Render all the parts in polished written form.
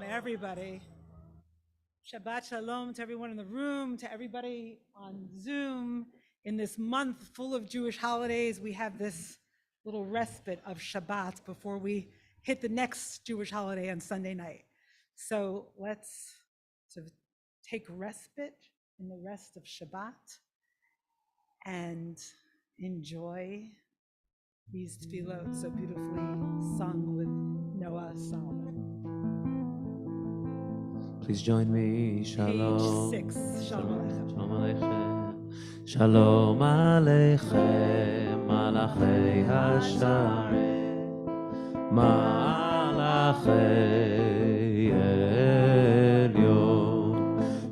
Everybody. Shabbat Shalom to everyone in the room, to everybody on Zoom. In this month full of Jewish holidays, we have this little respite of Shabbat before we hit the next Jewish holiday on Sunday night. So let's sort of take respite in the rest of Shabbat and enjoy these tefillot so beautifully sung with Noah Solomon. Please join me. Shalom. Page 6. Shalom Aleichem. Shalom Aleichem. Malachei Hashem. Malachei Elyon.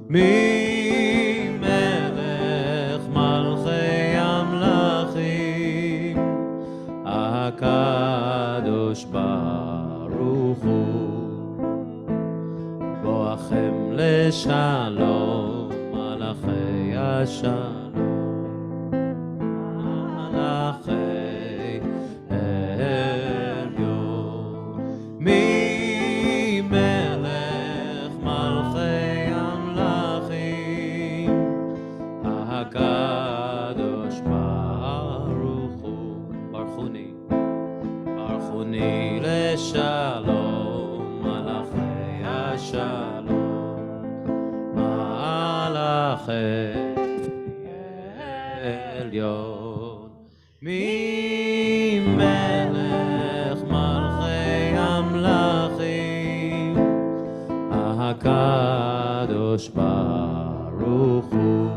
Mi melech malchei amlachim. HaKadosh Baruch Hu. Boachem לשלום, מלאכי השלום, מלאכי עליון, ממלך מלכי המלכים, הקדוש ברוך הוא, ברכוני לשלום, מלאכי השלום. עליון ממלך מלכי המלכים הקדוש ברוך הוא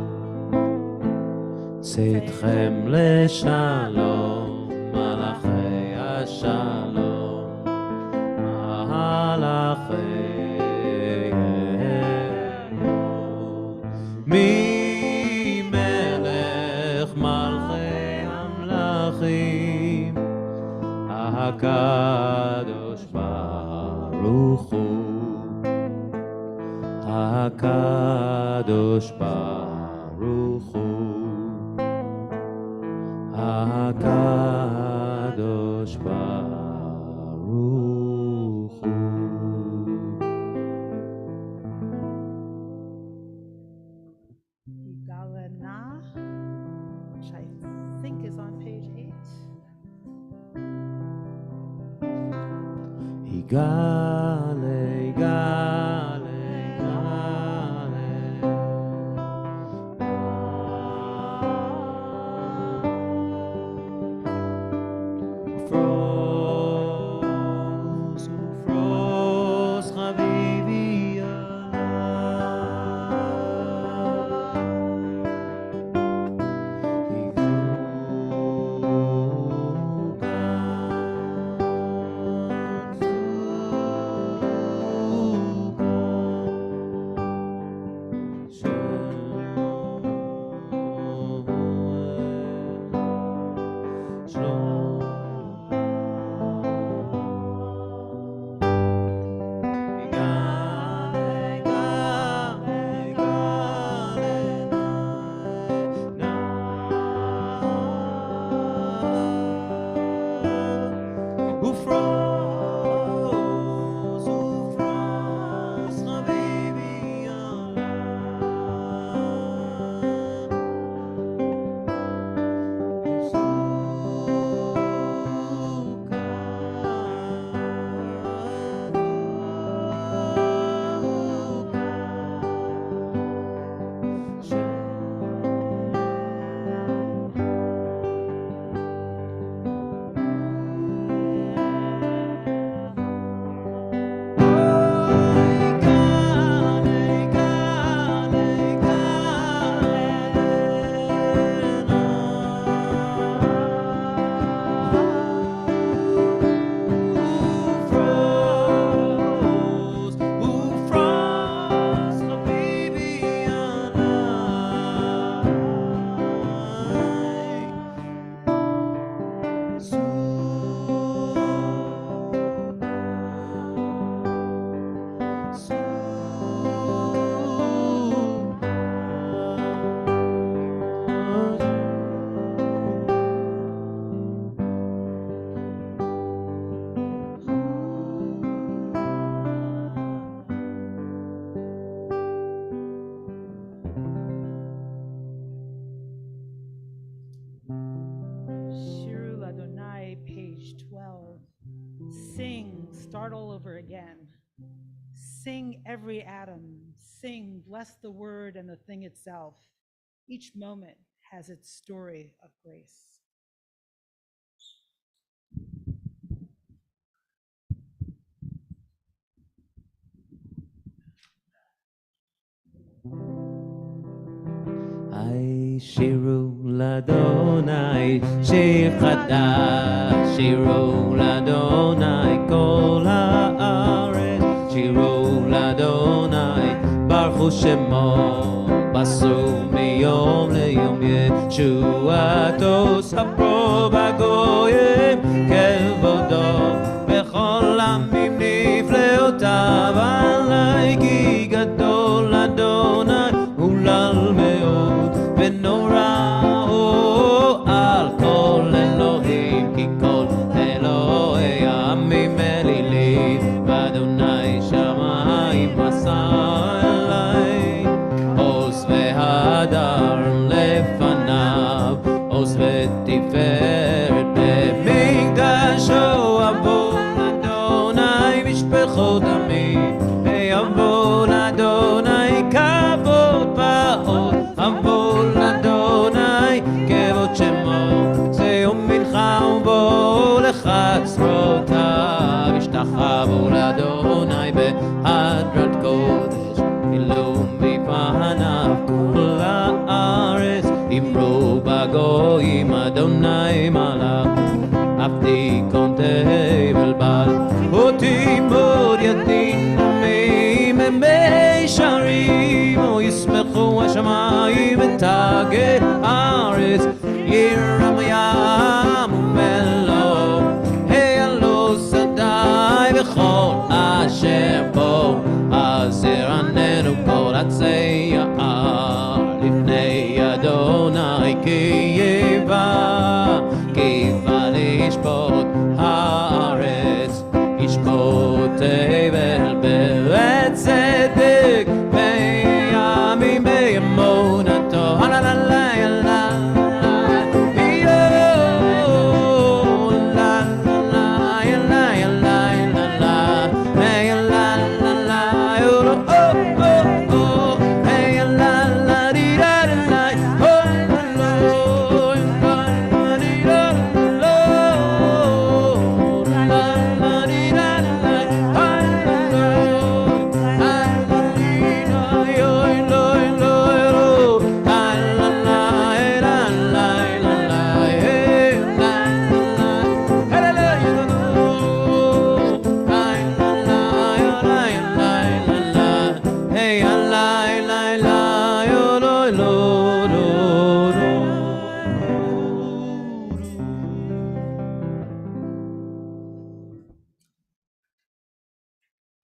צאתכם לשלום מלאכי השלום מלאכי ממלך מלכי המלכים הקדוש ברוך הוא הקדוש ברוך הוא הקדוש הקדוש ברוך הוא. Higalena, which I think is on page 8. יגאלה, יגאלה, ופרוס, ופרוס חביבי Shiru Ladonai, page 12. Sing, start all over again. Sing every atom. Sing, bless the word and the thing itself. Each moment has its story of grace. שירו לאדוני שיר חדש, שירו לאדוני כל הארץ, שירו לאדוני ברכו שמו, בסו מיום ליום ישועתו, ספרו בגויים כבודו, בכל עמים נפלאותיו עלי, כי גדול אדוני הולל מאוד ונורא הוא על כל אלוהים, כי כל אלוהי העמים אלילים, ואדוני שמיים עשה אלי, עוז והדר לפניו, עוז ותפארת במקדשו, עבור אדוני משפחות עמים, עבור אדוני כבוד ועוד, עבור אדוני כבוד שמו, זה יום מנחה ובואו לחג שרותיו, השתחוו לאדוני בהדרת קודש, הילו מפניו כל הארץ, אמרו בגויים אדוני מלך, עבדי קום תבל בל, אותי מוד ידין עמים מישרים, או ישמחו השמיים ותגד הארץ, ירם ים ומלוא, הארץ ישפוט תבל בצדק בימים באמונתו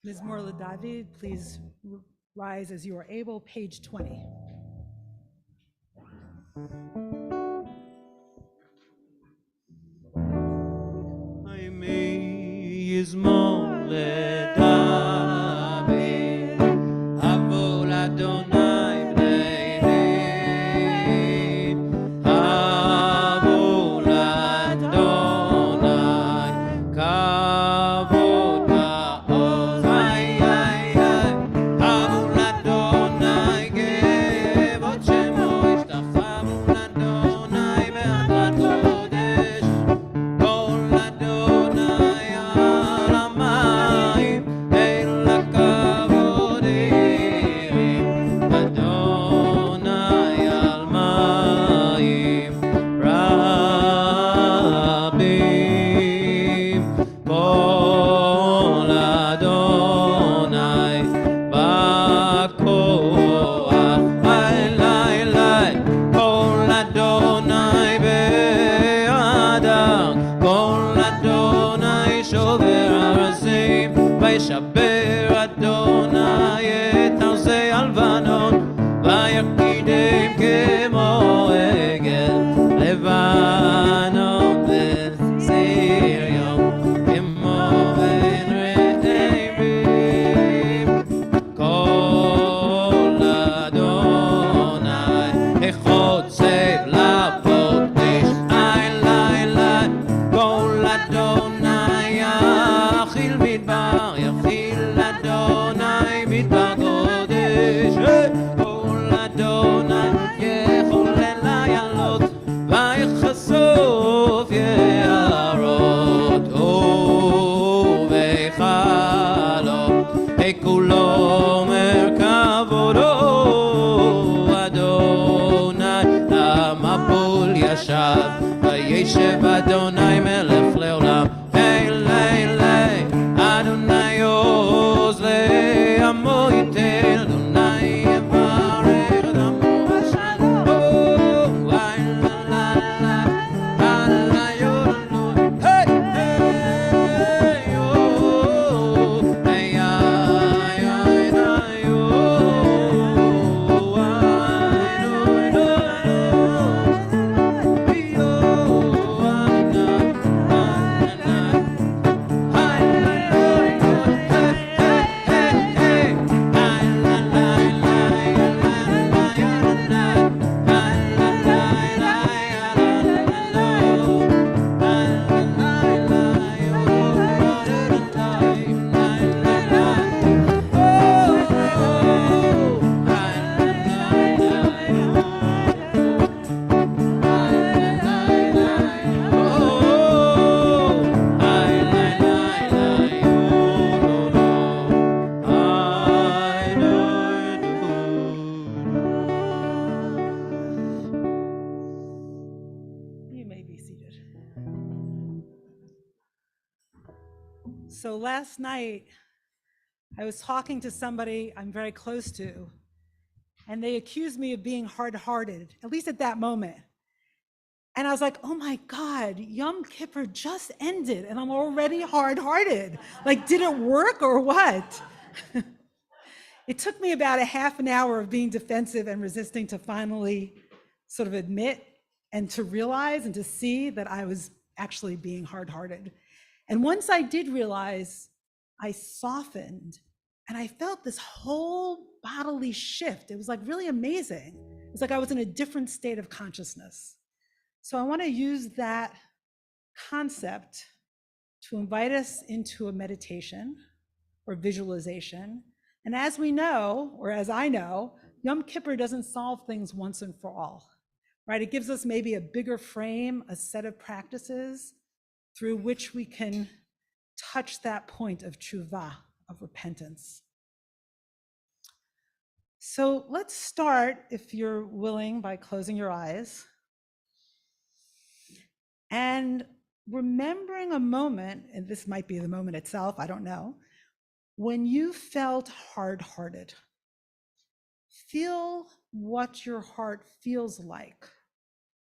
Ms. Morla David, please rise as you are able, page 20. יזמור לדוד, אבוא לאדוני בניהם, אבוא לאדוני כבוד בעוז, אבוא לאדוני כבוד שמו, השתחוו לאדוני באדרת קודש, כל אדוני על המים, אין לכבוד עירים, אדוני על מים רבים, כל אדוני בכוח, אלי, כל אדוני בהדר, כל אדוני שובר ארזים, וישבר אדוני את ארזי הלבנון, וירקידם כמו עגל לבנון וציריון, כמו בן רעבים. כל אדוני חוצב לפודש, אלי, כל אדוני יחיל מדבר, יחיל אדוני מדבר קודש, כל אדוני יחולל איילות, ויחשוף יערות, ובחלום כולו מרכבו, אדוני המבול ישב, וישב אדוני מלך לעולם, אלי, אדוני עוז לעמו ייתן, אדוני יברך את עמו בשלום, You may be seated. So last night, I was talking to somebody I'm very close to, and they accused me of being hard-hearted, at least at that moment. And I was like, oh my God, Yom Kippur just ended and I'm already hard-hearted. Like, did it work or what? It took me about a half an hour of being defensive and resisting to finally sort of admit and to realize and to see that I was actually being hard-hearted. And once I did realize, I softened and I felt this whole bodily shift. It was like really amazing. It's like I was in a different state of consciousness. So I want to use that concept to invite us into a meditation or visualization. And as we know, or as I know, Yom Kippur doesn't solve things once and for all, right? It gives us maybe a bigger frame, a set of practices through which we can touch that point of tshuva, of repentance. So let's start, if you're willing, by closing your eyes and remembering a moment, and this might be the moment itself, I don't know, when you felt hard-hearted. Feel what your heart feels like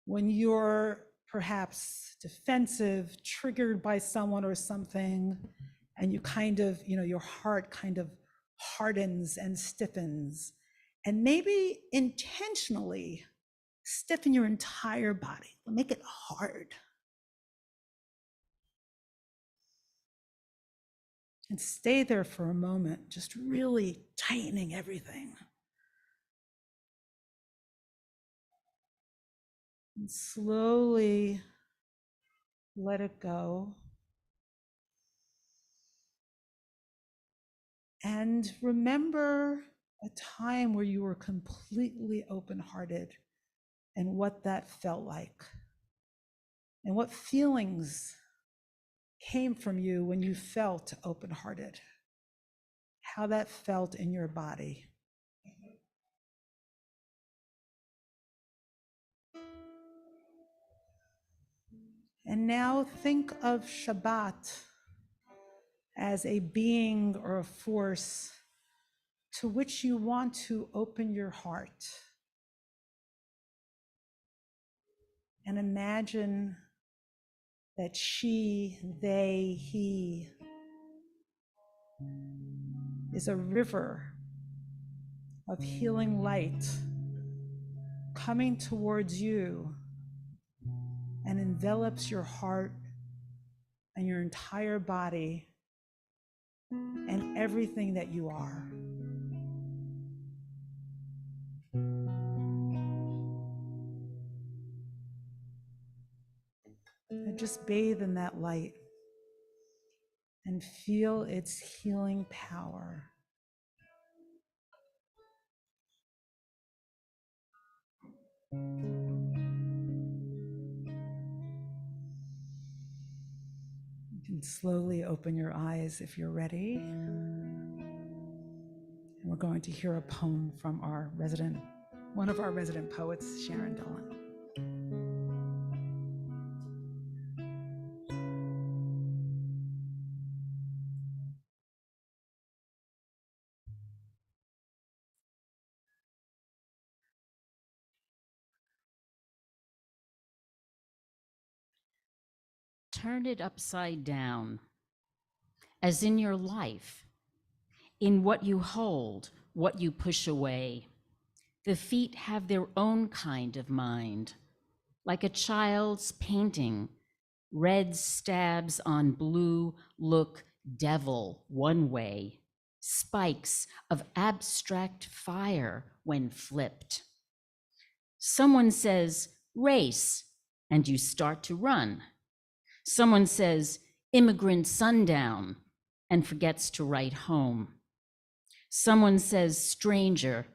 when you're perhaps defensive, triggered by someone or something, and you kind of, your heart kind of hardens and stiffens, and maybe intentionally stiffen your entire body, make it hard. And stay there for a moment, just really tightening everything. And slowly let it go. And remember a time where you were completely open-hearted and what that felt like. And what feelings came from you when you felt open-hearted. How that felt in your body. And now think of Shabbat as a being or a force to which you want to open your heart. And imagine that she, they, he is a river of healing light coming towards you and envelops your heart and your entire body and everything that you are. And just bathe in that light and feel its healing power. You can slowly open your eyes if you're ready. And we're going to hear a poem from one of our resident poets, Sharon Dolan. Turn it upside down, as in your life, in what you hold, what you push away. The feet have their own kind of mind, like a child's painting. Red stabs on blue look devil one way, spikes of abstract fire when flipped. Someone says, race, and you start to run. Someone says, immigrant sundown, and forgets to write home. Someone says stranger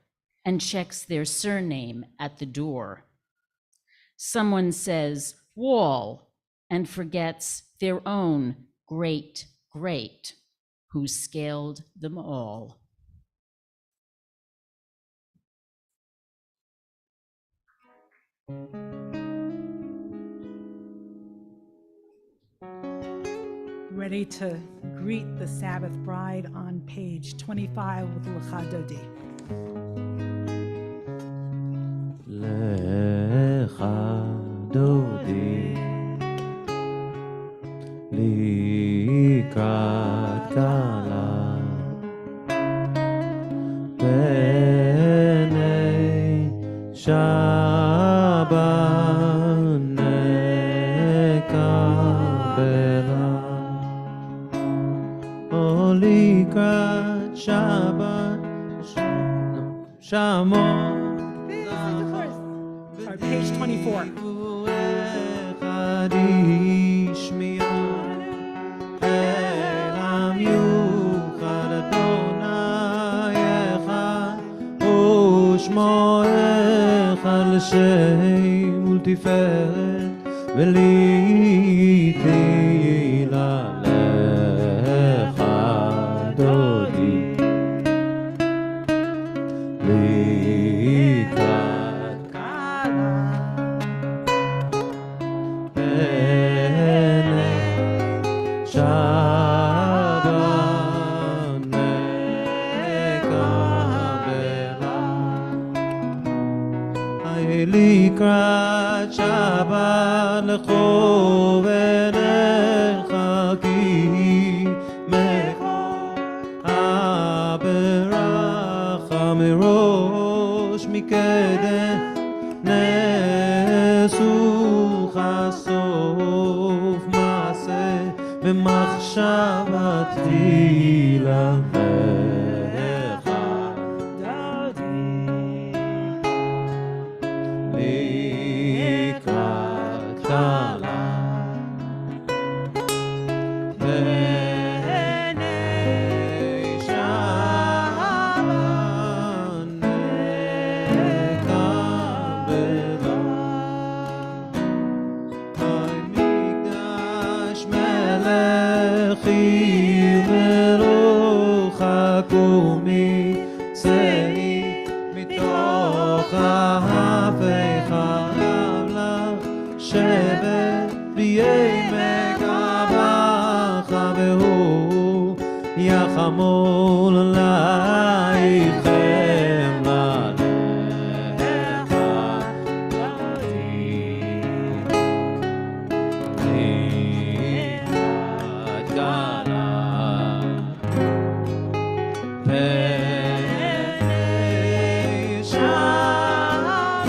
and checks their surname at the door. Someone says wall and forgets their own great great who scaled them all. Ready to greet the Sabbath bride on page 25 with Lecha Dodi. Lecha Dodi Likat Kala Penei Shabbat Nekabela לקראת שבת שמות Sorry, page 24. אחד ישמיע אל המיוחד אדוני אחד ושמו אחד לשם ולתפארת ולתהילה לך דודי לקראת פני שבת נקבלה לקראת שבת לכובדך כי ברכה מראש מקדם נסוך סוף מעשה במחשבתי לך לקראת כלה פני שבת נקבלה המקדש מלכי ומלוכך ומצאי מתוך ההפכה לך שבת בימי גבך והוא יחמול עלייכם ללך לקראת כלה פני שבת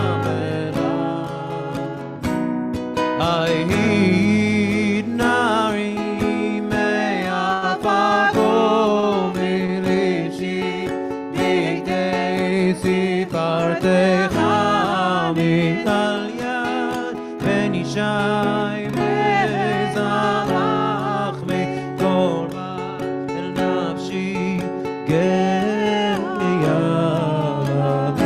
נקבלה היית נערי מהפקו מלבשי בגדי סיפרתך מעל יד בן ישי מזרח מכל בת אל נפשי גר יברך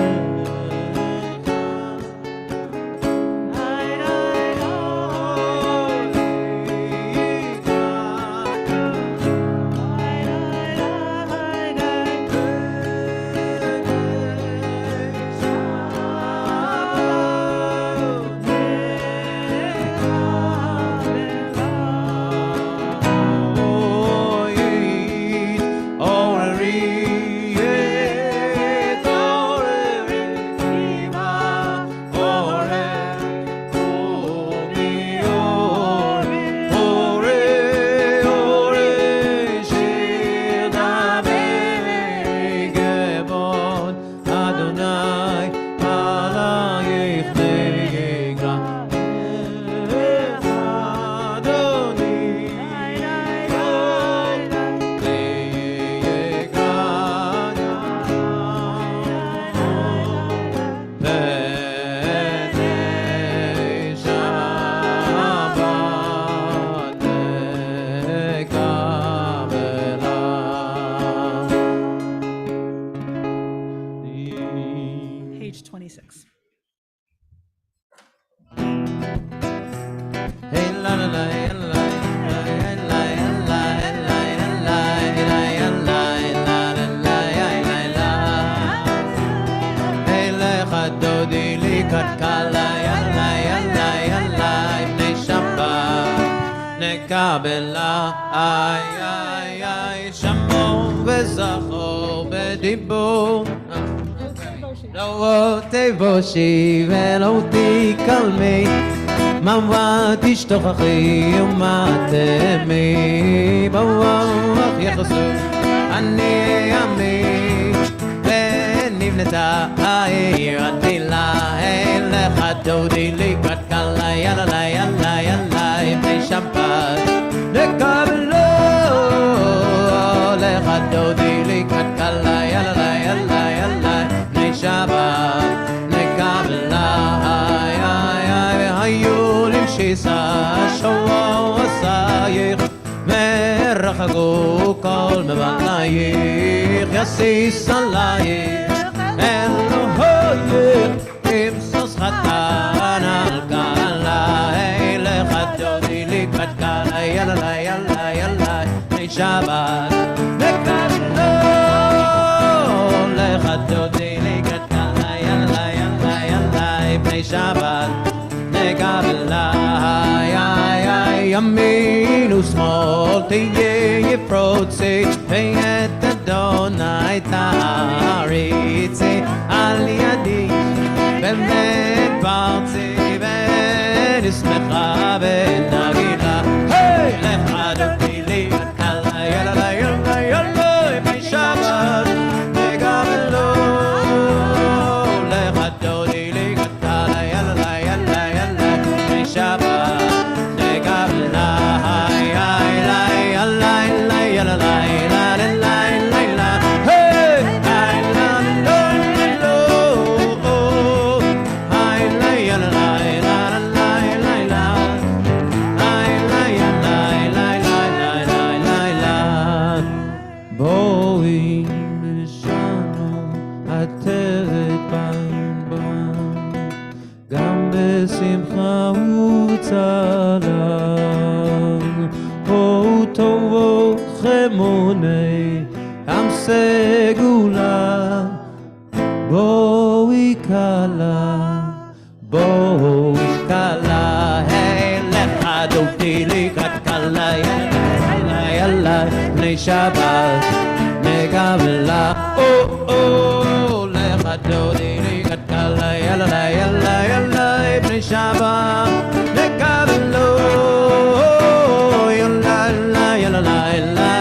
Page 26. Hey la la la la דודי לקראת כלה יאללה יאללה יאללה בני שבת נקבלה איי איי איי שמעו וזכור בדיבור לא תבושי ולא תקלמי מה תשתוכחי ומה תמי ברוח יחסו אני עמי ונבנתה העיר עתילה לך דודי לקראת כלה יאללה יאללה יאללה בני שבת שואו עשייך מרחקו כל מבנייך יסיס עלייך אלוהייך עם סוס חתן על קלה לך דודי לקראת קלה יאללה יאללה יאללה בני שבת לקראת לך דודי לקראת קלה יאללה יאללה יאללה בני שבת נקבלה ימין ושמאל תהיה יפרוצי ואת אדוני תעריצי על ידי באמת פרצי ונשמחה ונגילה לך דודי לי קלה יאללה יאללה יאללה בני שבת נקבלו לך דודי לי קלה יאללה יאללה יאללה בני שבת בואי נשנו עטרת בנבן גם בשמחה וצלם או טובו חמוני עם סגולה בואי קלה לך דודי לקראת קלה יאללה יאללה בני שבת נקבלה לך דודי לקראת קלה יאללה יאללה יאללה בני שבת נקבלו יאללה יאללה יאללה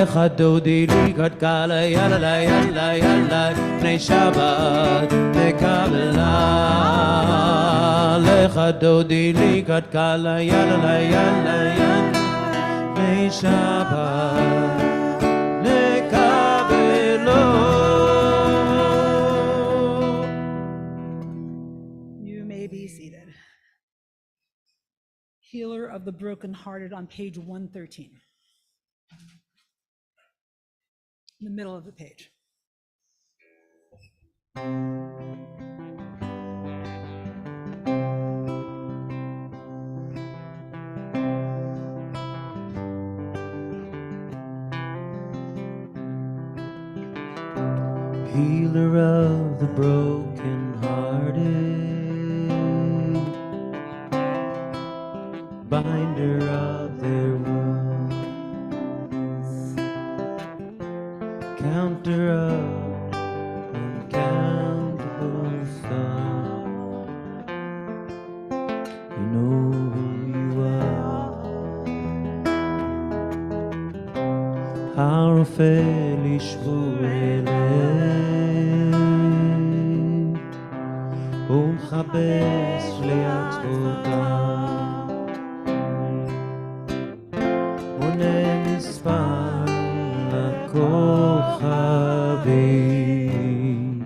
לך דודי לקראת קלה יאללה יאללה יאללה בני שבת נקבלה לך דודי לקראת קלה יאללה יאללה יאללה בני שבת נקבלו. You may be seated. Healer of the brokenhearted on page 113. In the middle of the page. Healer of the brokenhearted, binder of their wounds, counter of uncountable sum. You know who you are. Harofel Ishvueleh, ומחפש לעצמותם, עונה מספר לכוכבים,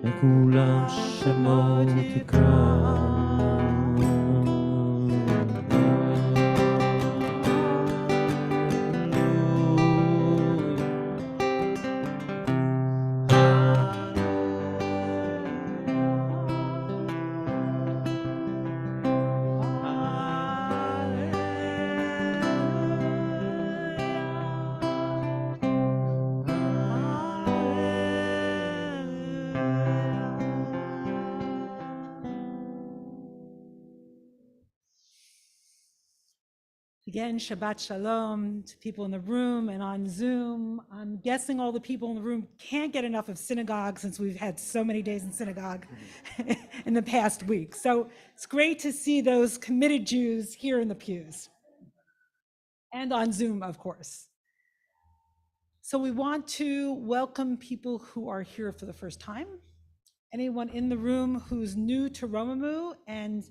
לכולם שמות תקרא. again, Shabbat Shalom to people in the room and on Zoom. I'm guessing all the people in the room can't get enough of synagogue since we've had so many days in synagogue in the past week. So it's great to see those committed Jews here in the pews and on Zoom, of course. So we want to welcome people who are here for the first time. Anyone in the room who's new to Romemu, and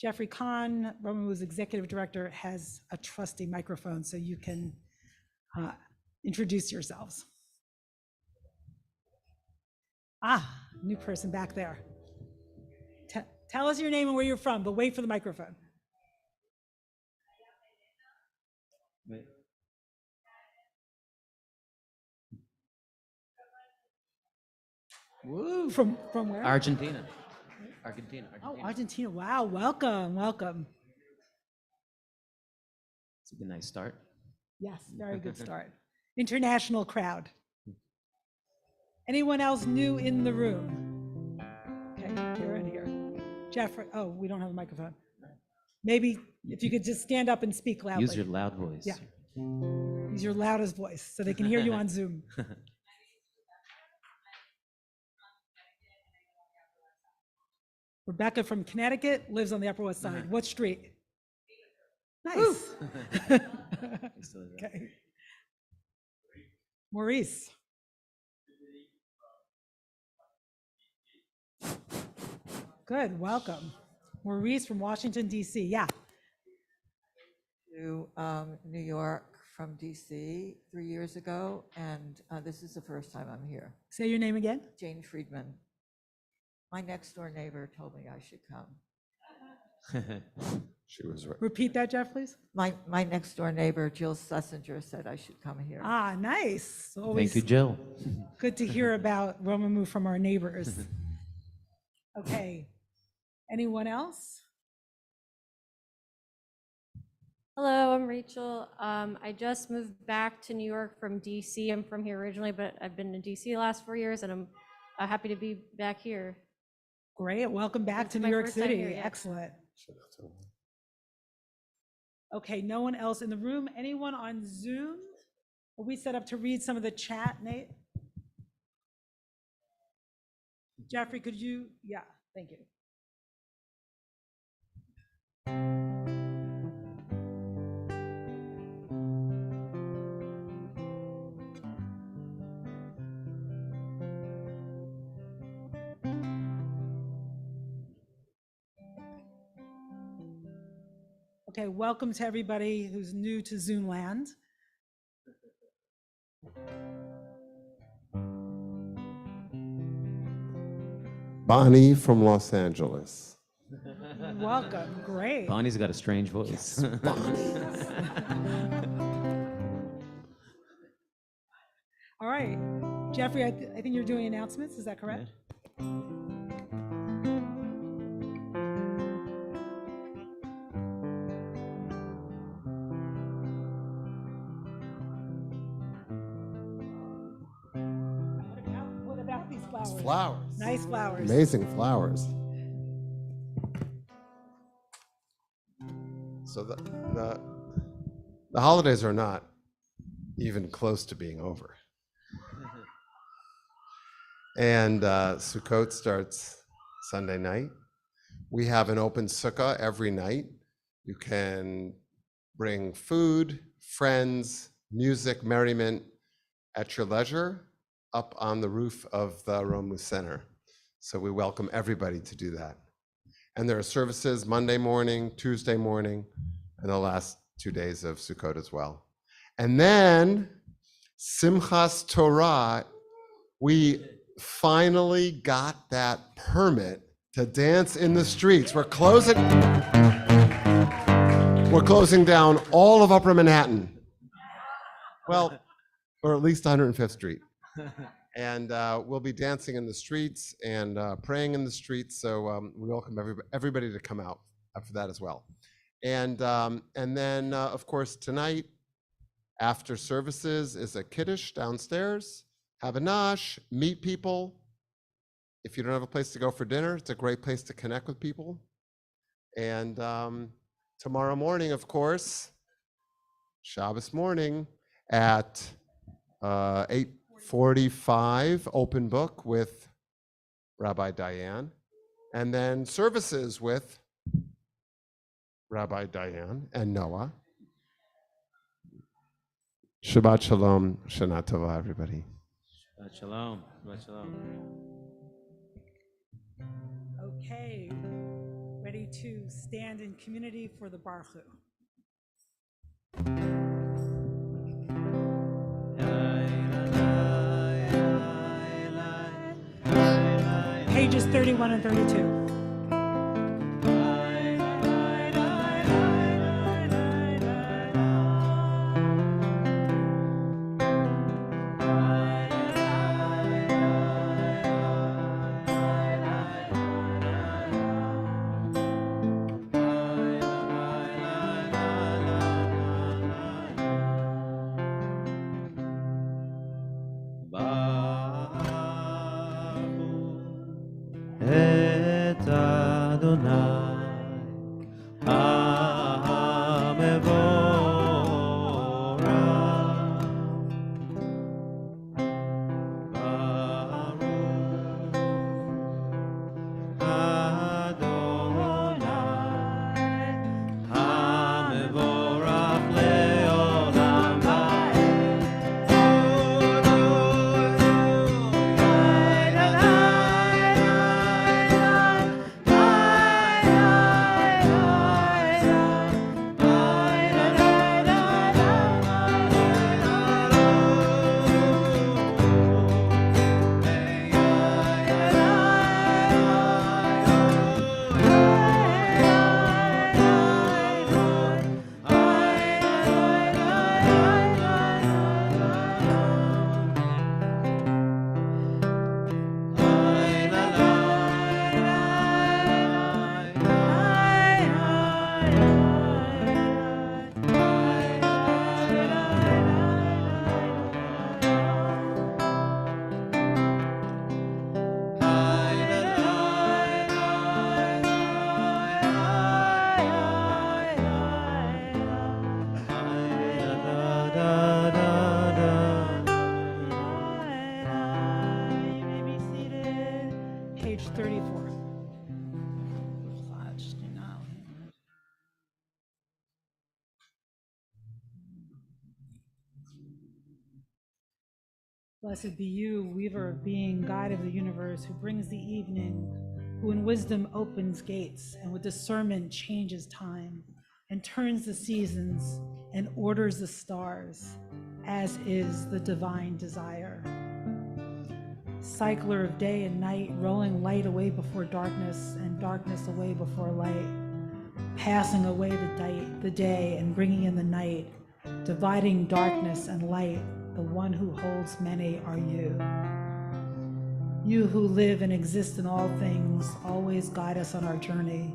Jeffrey Kahn, Romemu's executive director, has a trusty microphone so you can introduce yourselves. New person back there. Tell us your name and where you're from, but wait for the microphone. Woo! From where? Argentina. Oh, Argentina. Wow, welcome. It's a nice start. Yes, very good start. International crowd. Anyone else new in the room? Okay, you're in here. Jeffrey, oh, we don't have a microphone. Maybe if you could just stand up and speak loudly. Use your loud voice. Yeah. Use your loudest voice so they can hear you on Zoom. Rebecca from Connecticut lives on the Upper West Side. What street? Nice. Okay. Maurice. Good, welcome. Maurice from Washington, D.C. Yeah. To New York from DC 3 years ago, and this is the first time I'm here. Say your name again. Jane Friedman. My next door neighbor told me I should come. She was right. Repeat that, Jeff, please. My next door neighbor, Jill Schlesinger, said I should come here. Nice. Thank Always you, Jill. good to hear about Romemu from our neighbors. Okay. Anyone else? Hello, I'm Rachel. I just moved back to New York from DC. I'm from here originally, but I've been in DC the last 4 years, and I'm happy to be back here. Great. Welcome back This to is New my York first time City. here, yeah. Excellent. Okay, no one else in the room. Anyone on Zoom? Are we set up to read some of the chat, Nate? Jeffrey, could you? Yeah, thank you. Okay, welcome to everybody who's new to Zoom land. Bonnie from Los Angeles. Welcome, great. Bonnie's got a strange voice. All right, Jeffrey, I think you're doing announcements, is that correct? What about these flowers? Flowers. Nice flowers. Amazing flowers. So the holidays are not even close to being over. And Sukkot starts Sunday night. We have an open sukkah every night. You can bring food, friends, music, merriment at your leisure up on the roof of the Romemu Center. So we welcome everybody to do that. And there are services Monday morning, Tuesday morning, and the last 2 days of Sukkot as well. And then Simchas Torah, we finally got that permit to dance in the streets. We're closing down all of Upper Manhattan. Well, or at least 105th Street. And we'll be dancing in the streets and praying in the streets. So we welcome everybody to come out for that as well. And then, of course, tonight, after services, is a kiddush downstairs. Have a nosh, meet people. If you don't have a place to go for dinner, it's a great place to connect with people. And tomorrow morning, of course, Shabbos morning at 8:45, open book with Rabbi Diane, and then services with Rabbi Diane and Noah. Shabbat Shalom, Shana Tova, everybody. Shabbat Shalom. Shabbat Shalom. Okay, ready to stand in community for the Baruch Hu. Pages 31 and 32. את אדוני המבורך ברוך אדוני המבורך לעולם You may be seated. Page 34. Blessed be you, weaver of being, guide of the universe, who brings the evening, who in wisdom opens gates, and with discernment changes time, and turns the seasons, and orders the stars, as is the divine desire. Cycler of day and night, rolling light away before darkness, and darkness away before light, passing away the day and bringing in the night, dividing darkness and light. The one who holds many are you. You who live and exist in all things, always guide us on our journey.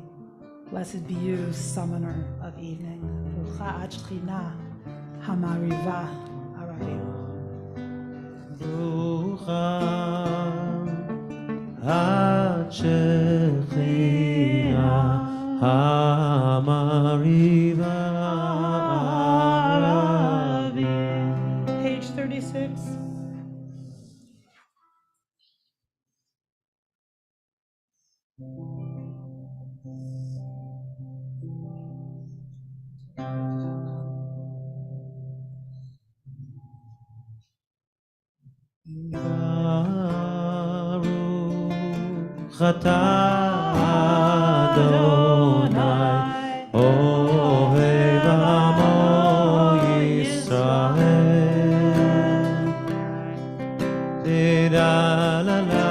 Blessed be you, summoner of evening. Rucha ad Shechina hamariva aravim. Rucha ad Shechina hamariva aravim. Page 36. Baruch atah Adonai ohev amo Yisrael. Tida la la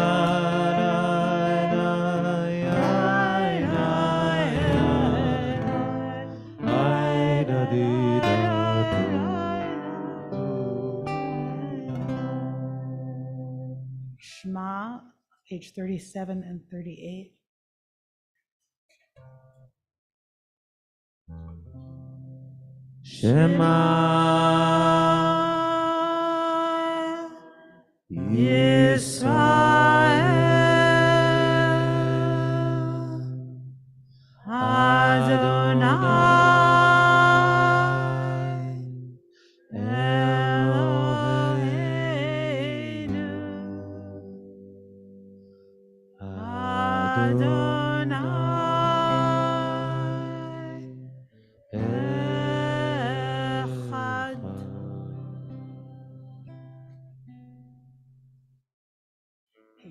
Shema, page 37 and 38. Shema Yisrael Adonai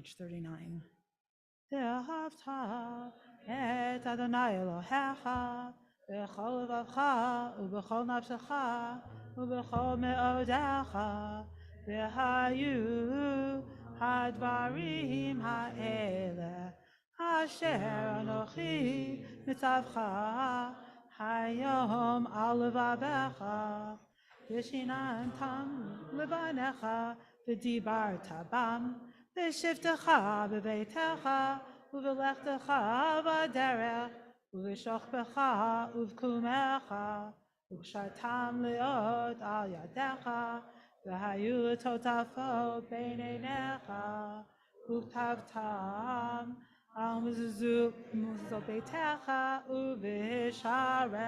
page 39. ואהבת את אדוני אלוהיך בכל לבבך ובכל נפשך ובכל מאודיך, והיו הדברים האלה אשר אנוכי מצווך היום על לבביך, ושיננתם לבניך ודיברת בם בשבתך בביתך ובלכתך בדרך ובשוכבך ובקומך, וקשרתם להיות על ידיך, והיו תותפות בין עיניך, וכתבתם על מזוזות ביתך ובשעריך.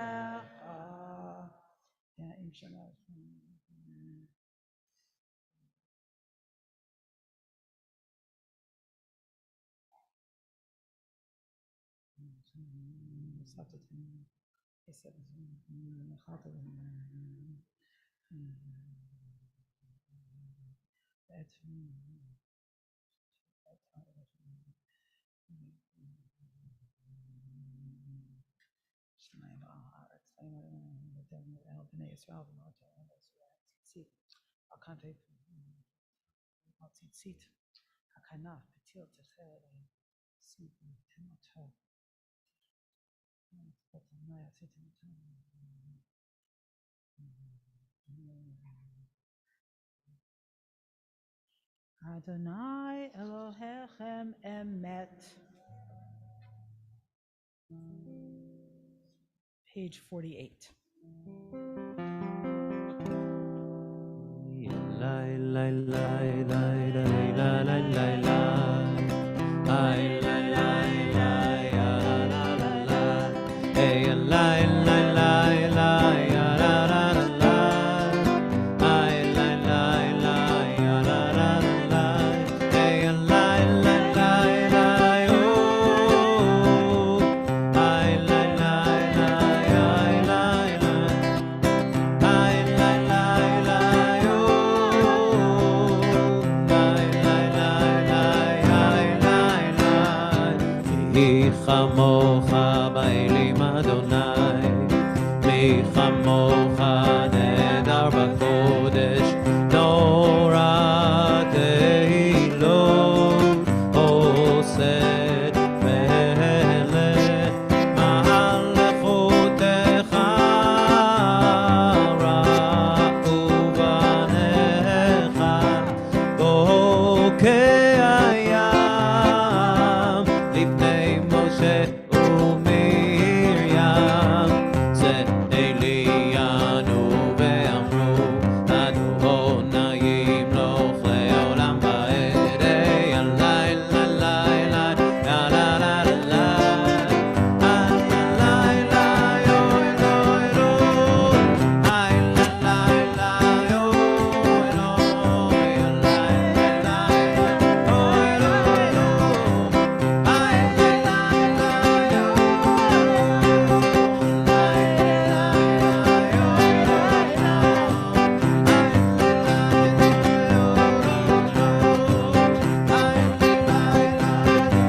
Adonai Elohechem emet. Page 48. כמוך באלים אדוני, מי כמוך נהדר בקודש, נורא תהילות עושה מלך, מלכותך ראו בניך, בוקע הים לפני משה ומרים, זה אליינו ואמרו, אדוני ימלוך לעולם ועד. הלילה לילה הלילה הלילה יוי אלוהי הלילה יוי אלוהי הלילה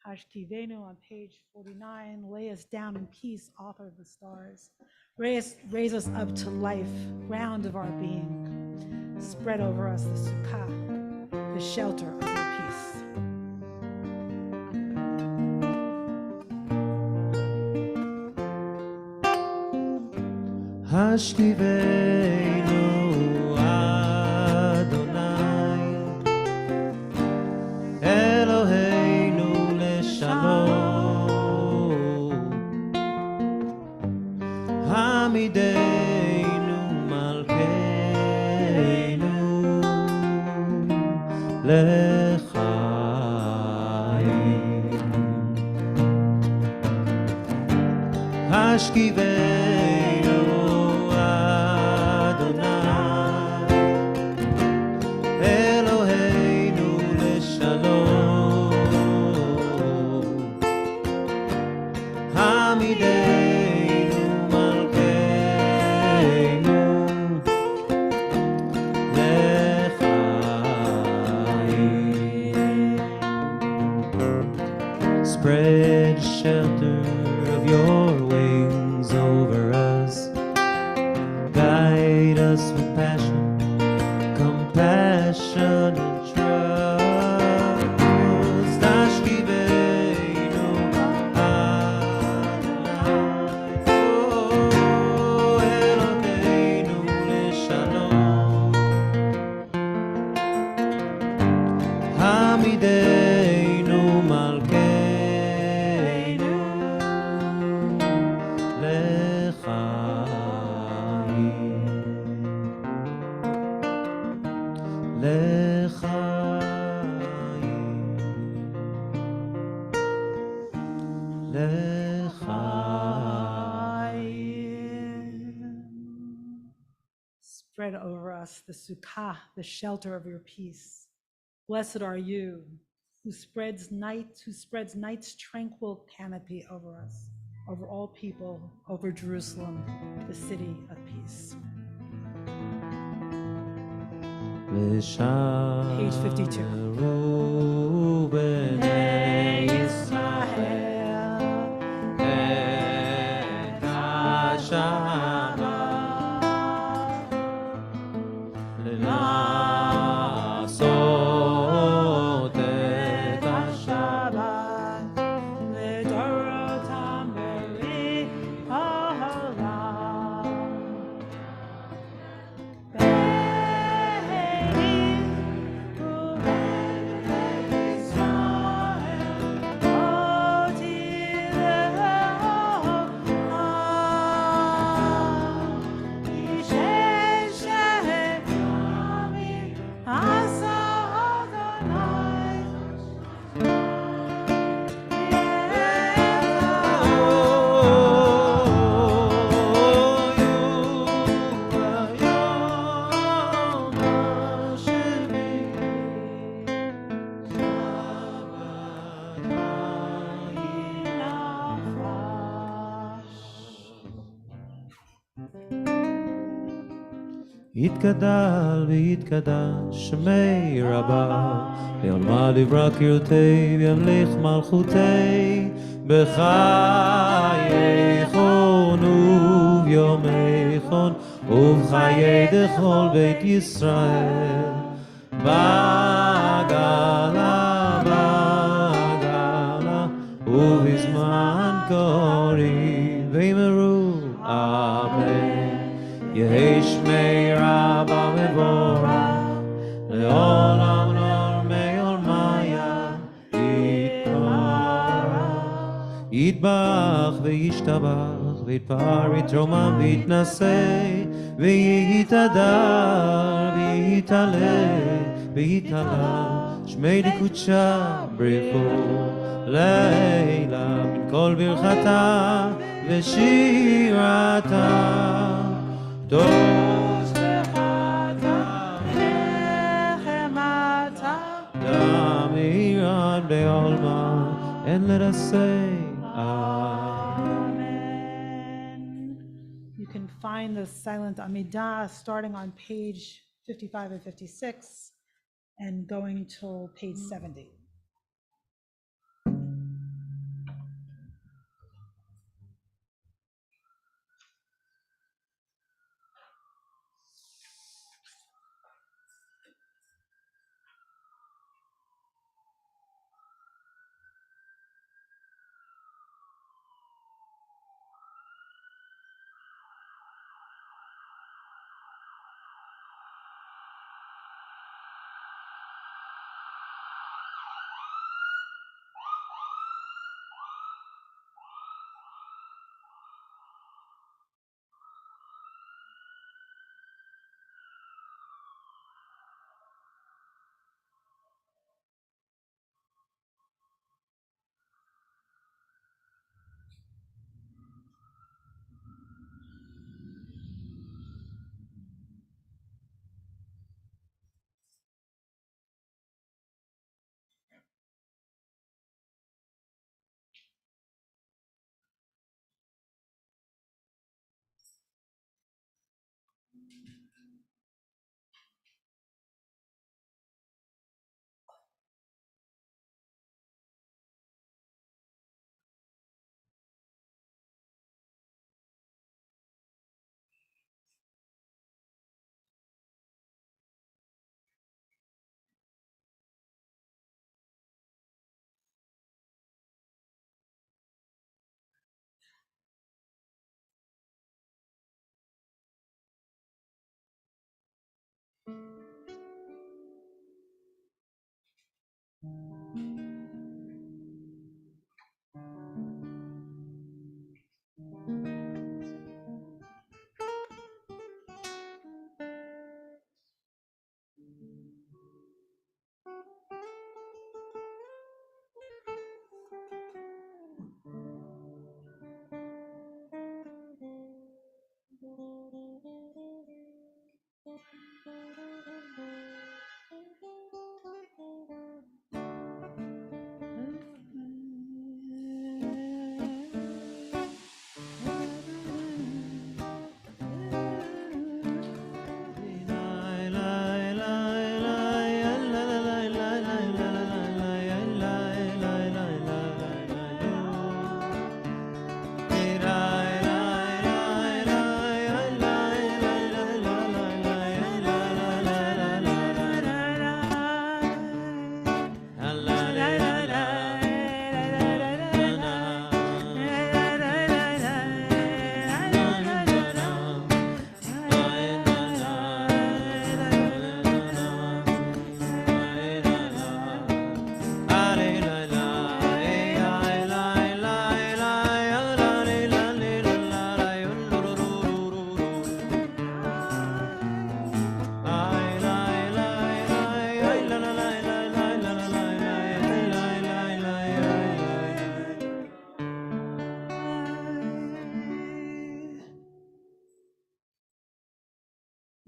Hashkivenu on page 49, lay us down in peace, author of the stars. Raise us up to life, ground of our being. Spread over us the sukkah, the shelter of your peace. השכיבנו אדוני אלוהינו לשלום, העמידנו מלכנו השכיבנו אדוני אלוהינו לשלום העמידנו מלכנו לחיים. Spread shelter of your wings over us. Guide us with passion, compassion and trust. Ashkivenu Adonai, oh, Eloheinu leshalom. Hamidenu malkeinu לחיים. Spread over us the sukkah, the shelter of your peace. Blessed are you who spreads night's tranquil canopy over us, over all people, over Jerusalem, the city of peace. Page 52. Bnei Yisrael, את השבת לעשות את Shabbat, לדורותם בריך העולם. יתגדל ויתקדש שמי רבה ויאמר דברה קריאותי וימליך מלכותי בחייכון וביומייכון ובחיי דכל בית ישראל בגלה ובזמן קריב ויאמרו אמן. יהי שמי רבה מבורך לעולם לעולמי עולמיה יתברך. יתברך וישתבח ויתפאר ויתרומם ויתנשא ויתהדר ויתעלה ויתהלל שמי דקודשה ברכו לילה מן כל ברכתה ושירתה דוש לחתה נחמתה דמירן בעולמה and let us say Amen. You can find the silent Amidah starting on page 55 and 56 and going till page 70.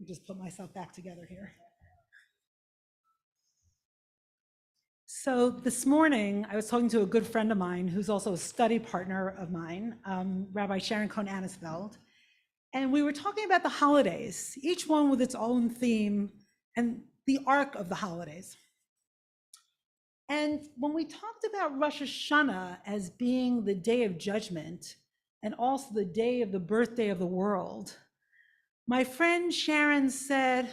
me just put myself back together here. So this morning, I was talking to a good friend of mine who's also a study partner of mine, Rabbi Sharon Cohn-Anisfeld, and we were talking about the holidays, each one with its own theme and the arc of the holidays. And when we talked about Rosh Hashanah as being the day of judgment and also the day of the birthday of the world, my friend Sharon said,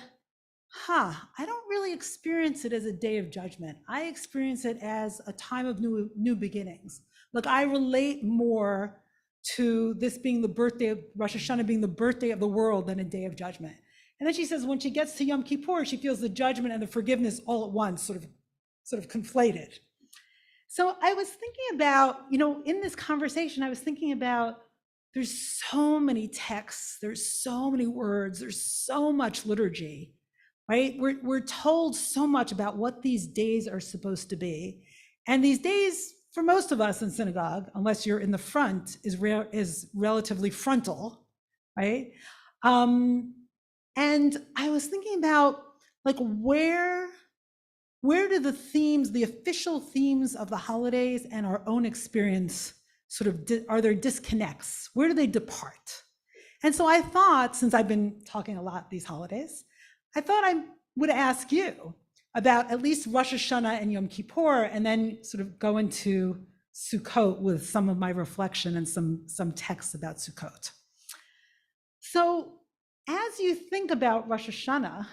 I don't really experience it as a day of judgment. I experience it as a time of new beginnings. Look, I relate more to this being the birthday of Rosh Hashanah being the birthday of the world than a day of judgment. And then she says, when she gets to Yom Kippur, she feels the judgment and the forgiveness all at once, sort of conflated. So I was thinking about, in this conversation, I was thinking about there's so many texts, there's so many words, there's so much liturgy, right? We're told so much about what these days are supposed to be. And these days, for most of us in synagogue, unless you're in the front, is relatively frontal, right? And I was thinking about where do the themes, the official themes of the holidays and our own experience are there disconnects? Where do they depart? And so I thought, since I've been talking a lot these holidays, I thought I would ask you about at least Rosh Hashanah and Yom Kippur, and then sort of go into Sukkot with some of my reflection and some texts about Sukkot. So as you think about Rosh Hashanah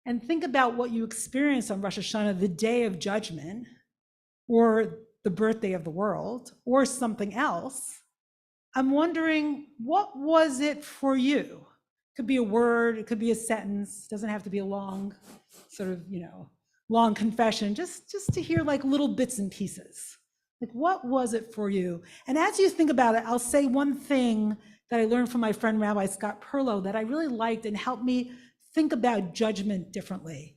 and think about what you experience on Rosh Hashanah, the day of judgment, or the birthday of the world, or something else, I'm wondering, what was it for you? It could be a word, it could be a sentence, it doesn't have to be a long, long confession, just to hear little bits and pieces. What was it for you? And as you think about it, I'll say one thing that I learned from my friend Rabbi Scott Perlow that I really liked and helped me think about judgment differently.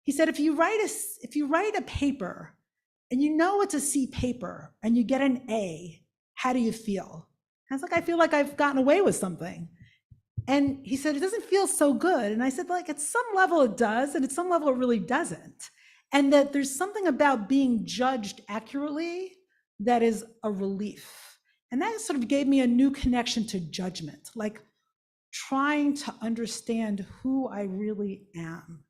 He said, if you write a paper and it's a C paper and you get an A, how do you feel? I was like, I feel like I've gotten away with something. And he said, it doesn't feel so good. And I said, at some level it does, and at some level it really doesn't. And that there's something about being judged accurately that is a relief. And that sort of gave me a new connection to judgment, trying to understand who I really am.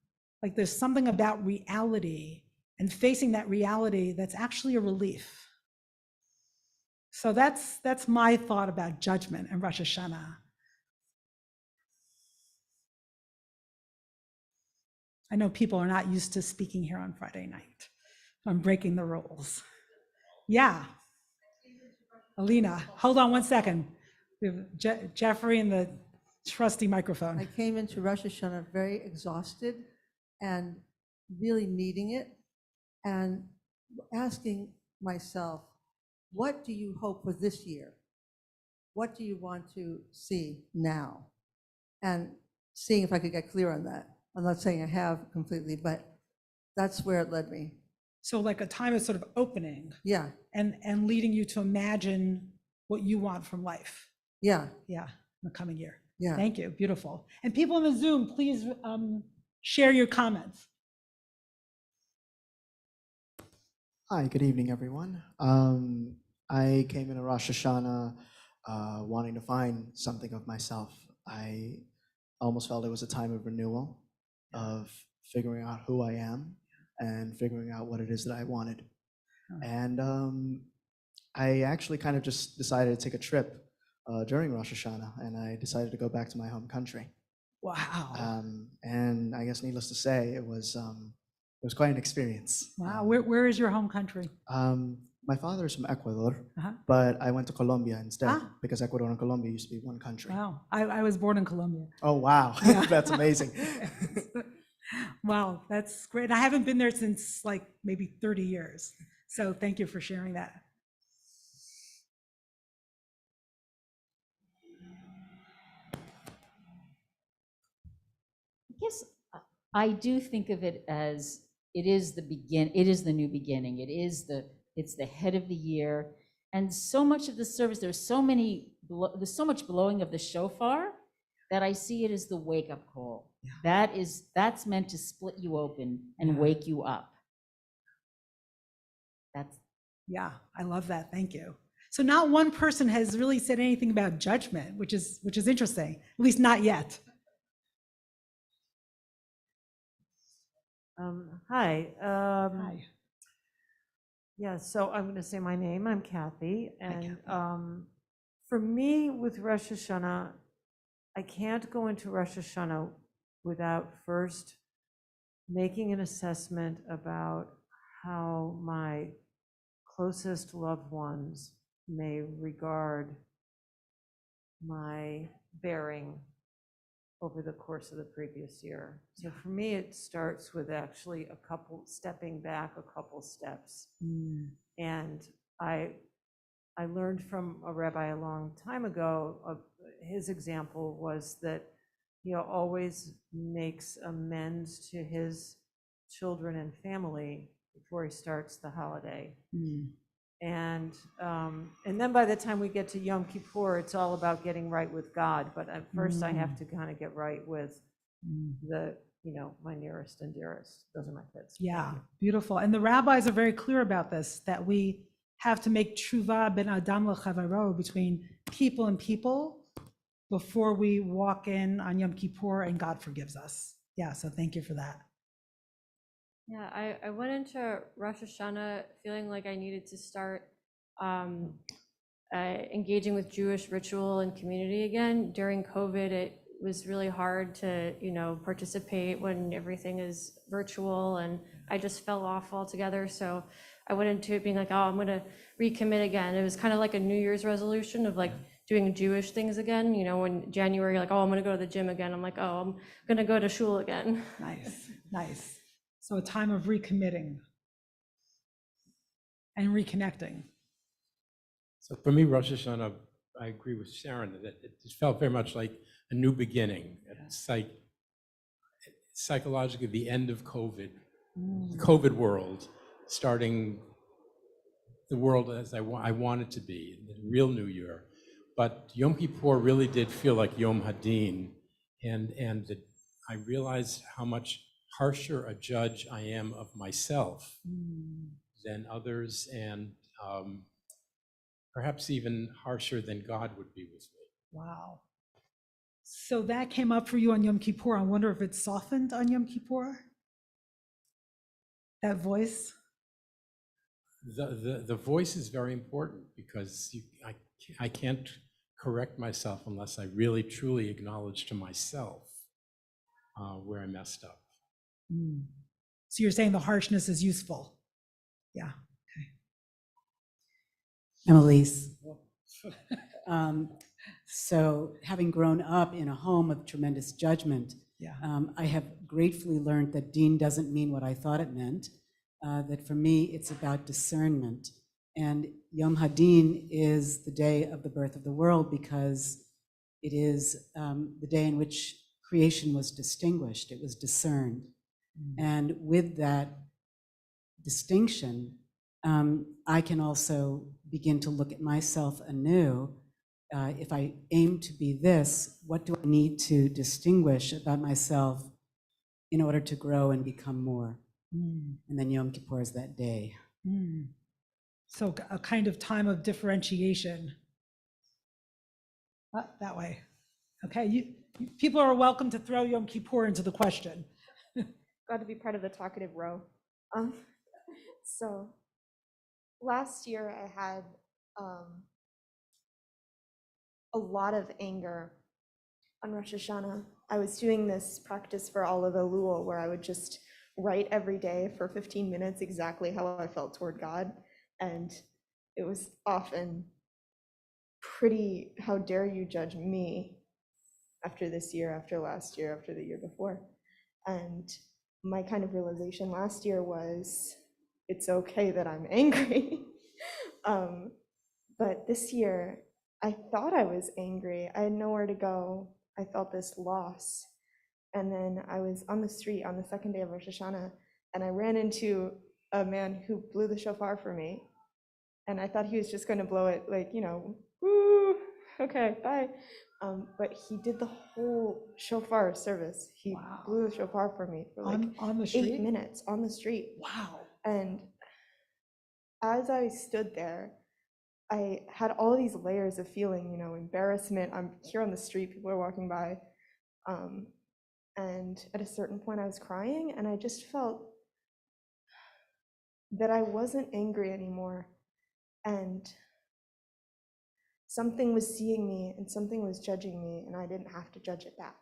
There's something about reality and facing that reality that's actually a relief. So that's my thought about judgment and Rosh Hashanah. I know people are not used to speaking here on Friday night. I'm breaking the rules. Yeah. Alina, hold on one second. We have Jeffrey and the trusty microphone. I came into Rosh Hashanah very exhausted and really needing it and asking myself, what do you hope for this year? What do you want to see now? And seeing if I could get clear on that. I'm not saying I have completely, but that's where it led me. So a time of sort of opening. Yeah. And leading you to imagine what you want from life. Yeah. Yeah, in the coming year. Yeah. Thank you, beautiful. And people in the Zoom, please share your comments. Hi, good evening, everyone. I came into Rosh Hashanah wanting to find something of myself. I almost felt it was a time of renewal, of figuring out who I am and figuring out what it is that I wanted. And I actually kind of just decided to take a trip during Rosh Hashanah, and I decided to go back to my home country. Wow. And I guess needless to say, it was quite an experience. Wow, where is your home country? My father is from Ecuador, Uh-huh. but I went to Colombia instead because Ecuador and Colombia used to be one country. Wow, I was born in Colombia. Oh, wow. Yeah. That's amazing. Wow, that's great. I haven't been there since maybe 30 years. So thank you for sharing that. I guess I do think of it as it is the new beginning. It's the head of the year. And so much of the service, there's so much blowing of the shofar that I see it as the wake-up call. Yeah. That's meant to split you open and Yeah. wake you up. That's Yeah, I love that. Thank you. So not one person has really said anything about judgment, which is interesting, at least not yet. Hi. Hi. Yeah, so I'm going to say my name. I'm Kathy. Hi, And Kathy. for me, with Rosh Hashanah, I can't go into Rosh Hashanah without first making an assessment about how my closest loved ones may regard my bearing over the course of the previous year. So for me, it starts with actually stepping back a couple steps. And I learned from a rabbi a long time ago, his example was that he always makes amends to his children and family before he starts the holiday. And then by the time we get to Yom Kippur, it's all about getting right with God. But at first I have to kind of get right with my nearest and dearest. Those are my kids. Yeah, beautiful. And the rabbis are very clear about this, that we have to make tshuva ben adam lechavaro, between people and people, before we walk in on Yom Kippur and God forgives us. Yeah, so thank you for that. Yeah, I went into Rosh Hashanah feeling like I needed to start engaging with Jewish ritual and community again. During COVID, it was really hard to, participate when everything is virtual, and I just fell off altogether. So I went into it being like, oh, I'm going to recommit again. It was kind of like a New Year's resolution of like doing Jewish things again. When January, like, oh, I'm going to go to the gym again. I'm like, oh, I'm going to go to shul again. Nice, nice. So a time of recommitting and reconnecting. So for me, Rosh Hashanah, I agree with Sharon that it felt very much like a new beginning. It's like psychologically the end of COVID, the COVID world, starting the world as I want it to be, the real New Year. But Yom Kippur really did feel like Yom Hadin, and I realized how much harsher a judge I am of myself than others, and perhaps even harsher than God would be with me. Wow. So that came up for you on Yom Kippur. I wonder if it softened on Yom Kippur? That voice? The voice is very important, because I can't correct myself unless I really truly acknowledge to myself where I messed up. So you're saying the harshness is useful? Yeah. Annalise. So having grown up in a home of tremendous judgment, I have gratefully learned that Deen doesn't mean what I thought it meant, that for me it's about discernment. And Yom Hadin is the day of the birth of the world, because it is the day in which creation was distinguished, it was discerned. And with that distinction, I can also begin to look at myself anew. If I aim to be this, what do I need to distinguish about myself in order to grow and become more? And then Yom Kippur is that day. So a kind of time of differentiation. That way. Okay, people are welcome to throw Yom Kippur into the question. Glad to be part of the talkative row. So last year I had a lot of anger on Rosh Hashanah. I was doing this practice for all of Elul where I would just write every day for 15 minutes exactly how I felt toward God. And it was often pretty, how dare you judge me after this year, after last year, after the year before. And my kind of realization last year was, it's okay that I'm angry. But this year, I thought I was angry. I had nowhere to go. I felt this loss. And then I was on the street on the second day of Rosh Hashanah, and I ran into a man who blew the shofar for me. And I thought he was just going to blow it like, woo, okay, bye. But he did the whole shofar service. He blew the shofar for me for like On the 8 street? minutes on the street. Wow. And as I stood there, I had all these layers of feeling, you know, embarrassment. I'm here on the street, people are walking by. And at a certain point, I was crying, and I just felt that I wasn't angry anymore. And something was seeing me, and something was judging me, and I didn't have to judge it back.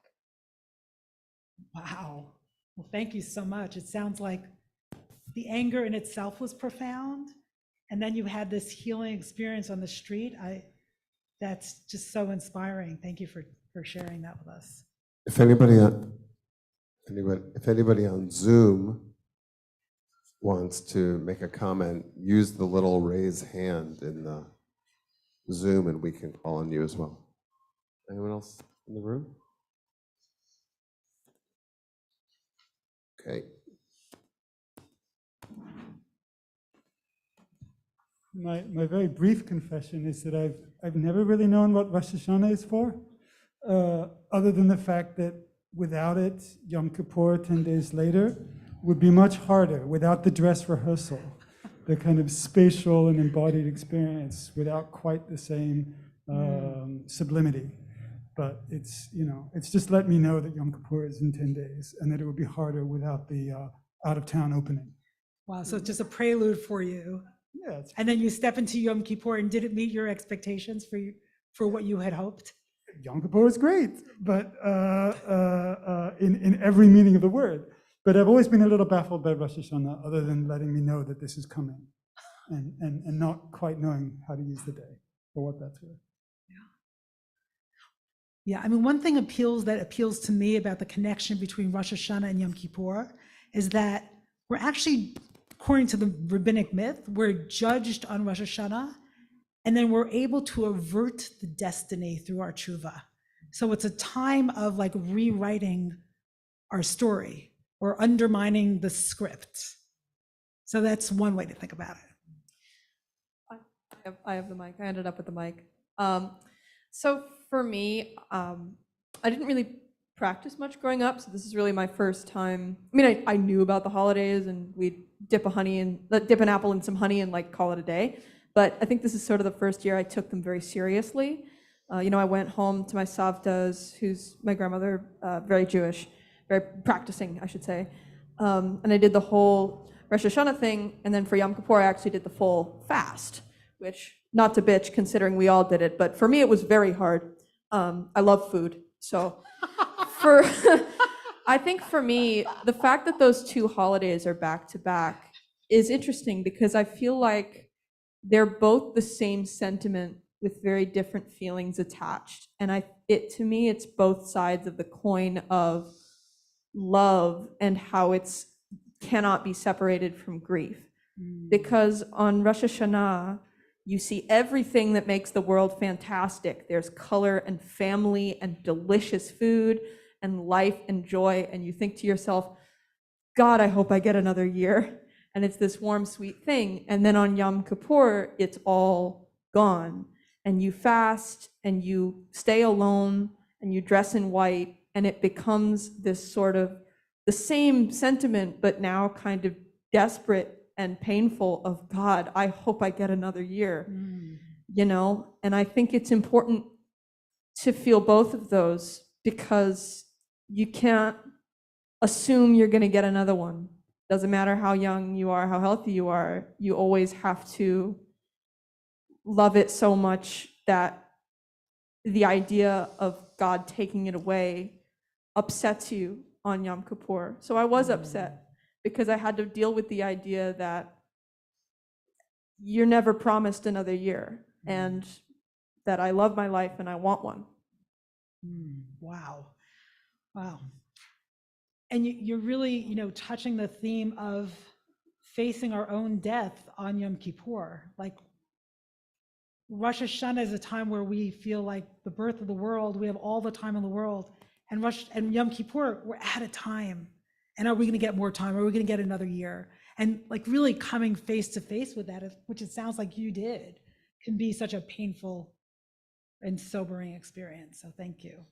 Wow. Well, thank you so much. It sounds like the anger in itself was profound, and then you had this healing experience on the street. That's just so inspiring. Thank you for sharing that with us. If anybody on Zoom wants to make a comment, use the little raise hand in the Zoom and we can call on you as well. Anyone else in the room? Okay. My very brief confession is that I've never really known what Rosh Hashanah is for, other than the fact that without it, Yom Kippur 10 days later would be much harder without the dress rehearsal, the kind of spatial and embodied experience without quite the same sublimity. But it's, you know, it's just let me know that Yom Kippur is in 10 days and that it would be harder without the out-of-town opening. Wow, so it's just a prelude for you. Yeah, And then you step into Yom Kippur, and did it meet your expectations for what you had hoped? Yom Kippur is great, but in every meaning of the word. But I've always been a little baffled by Rosh Hashanah, other than letting me know that this is coming, and not quite knowing how to use the day or what that's worth. Yeah, I mean, one thing that appeals to me about the connection between Rosh Hashanah and Yom Kippur is that we're actually, according to the rabbinic myth, we're judged on Rosh Hashanah, and then we're able to avert the destiny through our tshuva. So it's a time of like rewriting our story or undermining the script. So that's one way to think about it. I have the mic. I ended up with the mic. So for me, I didn't really practice much growing up, so this is really my first time. I mean, I knew about the holidays, and we'd dip an apple in some honey and like call it a day. But I think this is sort of the first year I took them very seriously. You know, I went home to my Savta's, who's my grandmother, very Jewish, very practicing, I should say. And I did the whole Rosh Hashanah thing, and then for Yom Kippur, I actually did the full fast, which, not to bitch, considering we all did it, but for me, it was very hard. I love food, so I think for me, the fact that those two holidays are back to back is interesting because I feel like they're both the same sentiment with very different feelings attached. And to me, it's both sides of the coin of love and how it's cannot be separated from grief. Because on Rosh Hashanah, you see everything that makes the world fantastic. There's color and family and delicious food and life and joy. And you think to yourself, God, I hope I get another year. And it's this warm, sweet thing. And then on Yom Kippur, it's all gone. And you fast and you stay alone and you dress in white. And it becomes this sort of the same sentiment, but now kind of desperate and painful of, God, I hope I get another year, you know? And I think it's important to feel both of those because you can't assume you're gonna get another one. Doesn't matter how young you are, how healthy you are, you always have to love it so much that the idea of God taking it away upsets you on Yom Kippur. So I was upset because I had to deal with the idea that you're never promised another year and that I love my life and I want one. Wow. Wow. And you're really, you know, touching the theme of facing our own death on Yom Kippur. Like Rosh Hashanah is a time where we feel like the birth of the world, we have all the time in the world. And Yom Kippur, we're out of time. And are we going to get more time? Are we going to get another year? And like really coming face to face with that, which it sounds like you did, can be such a painful and sobering experience. So thank you.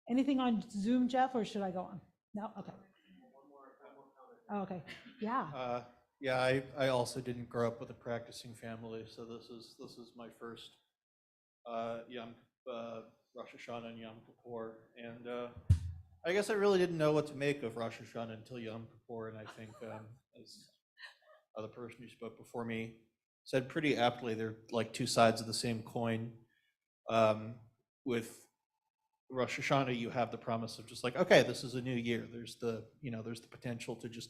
Anything on Zoom, Jeff, or should I go on? No? Okay. Oh, okay. Yeah. Yeah, I also didn't grow up with a practicing family, so this is my first Rosh Hashanah and Yom Kippur, and I guess I really didn't know what to make of Rosh Hashanah until Yom Kippur, and I think as the person who spoke before me said pretty aptly, they're like two sides of the same coin. With Rosh Hashanah, you have the promise of just like, okay, this is a new year. There's the potential to just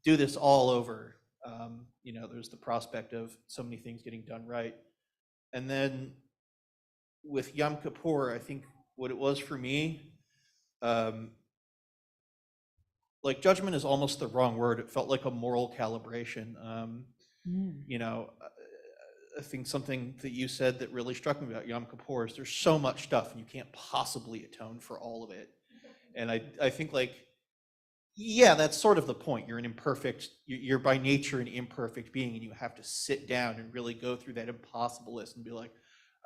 do this all over. There's the prospect of so many things getting done right. And then with Yom Kippur, I think what it was for me, like judgment is almost the wrong word. It felt like a moral calibration. I think something that you said that really struck me about Yom Kippur is there's so much stuff and you can't possibly atone for all of it. And I think like, yeah, that's sort of the point. You're by nature an imperfect being, and you have to sit down and really go through that impossible list and be like,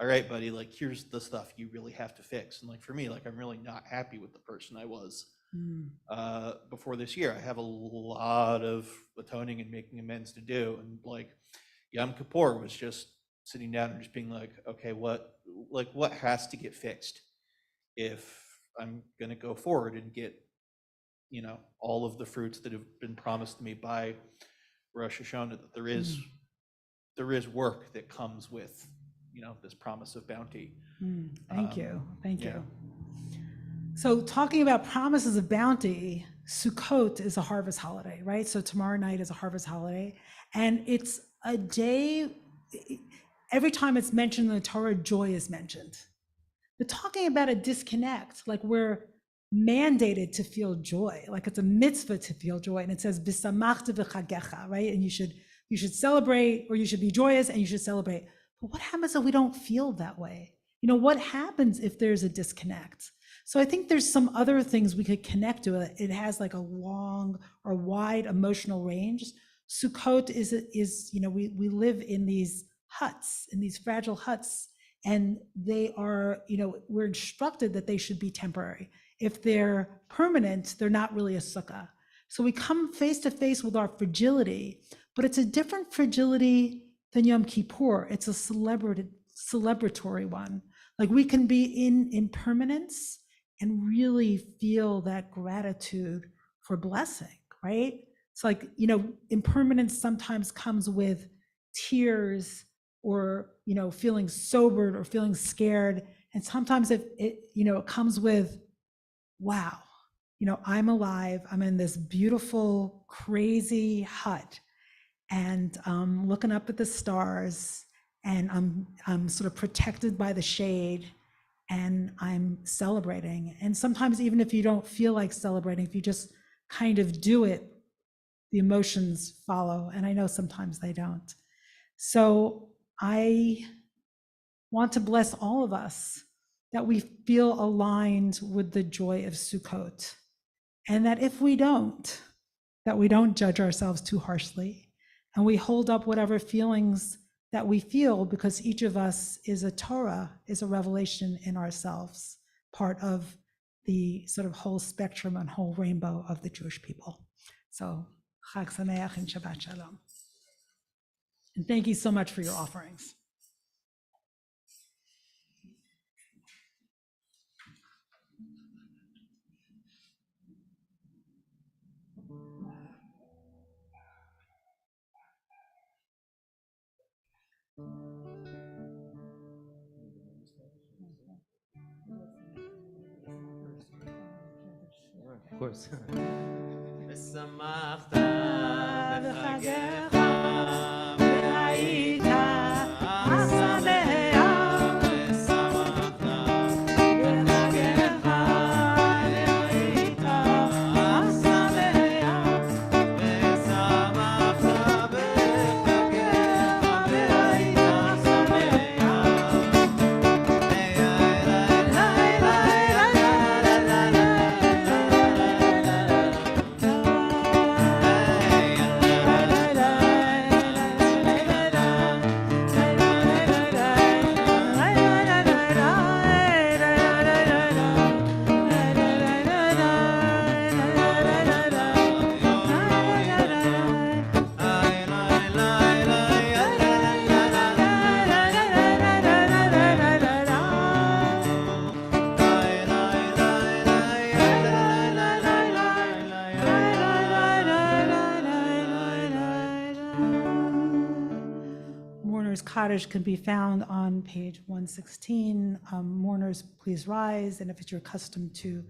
all right, buddy, like here's the stuff you really have to fix. And like for me, like I'm really not happy with the person I was before this year. I have a lot of atoning and making amends to do. And like Yom Kippur was just sitting down and just being like, okay, what has to get fixed if I'm gonna go forward and get all of the fruits that have been promised to me by Rosh Hashanah, that there is work that comes with, this promise of bounty. Thank you. So talking about promises of bounty, Sukkot is a harvest holiday, right? So tomorrow night is a harvest holiday, and it's a day, every time it's mentioned in the Torah, joy is mentioned. But talking about a disconnect, like we're mandated to feel joy, like it's a mitzvah to feel joy, and it says "B'samachta v'chagecha," right? And you should celebrate, or you should be joyous, and you should celebrate. But what happens if we don't feel that way? What happens if there's a disconnect? So I think there's some other things we could connect to it. It has like a long or wide emotional range. Sukkot is we live in these huts, in these fragile huts, and they are, we're instructed that they should be temporary. If they're permanent, they're not really a sukkah. So we come face to face with our fragility, but it's a different fragility than Yom Kippur. It's a celebratory one. Like we can be in impermanence and really feel that gratitude for blessing, right? It's like, impermanence sometimes comes with tears or, feeling sobered or feeling scared. And sometimes it comes with, wow, I'm alive. I'm in this beautiful, crazy hut, and I'm looking up at the stars, and I'm sort of protected by the shade, and I'm celebrating. And sometimes even if you don't feel like celebrating, if you just kind of do it, the emotions follow. And I know sometimes they don't. So I want to bless all of us that we feel aligned with the joy of Sukkot. And that if we don't, that we don't judge ourselves too harshly. And we hold up whatever feelings that we feel, because each of us is a Torah, is a revelation in ourselves, part of the sort of whole spectrum and whole rainbow of the Jewish people. So Chag Sameach and Shabbat Shalom. And thank you so much for your offerings. Of course. ושמחת בחגך והיית שמח ושמחת בחגך והיית שמח Kaddish can be found on page 116. Mourners, please rise. And if it's your custom to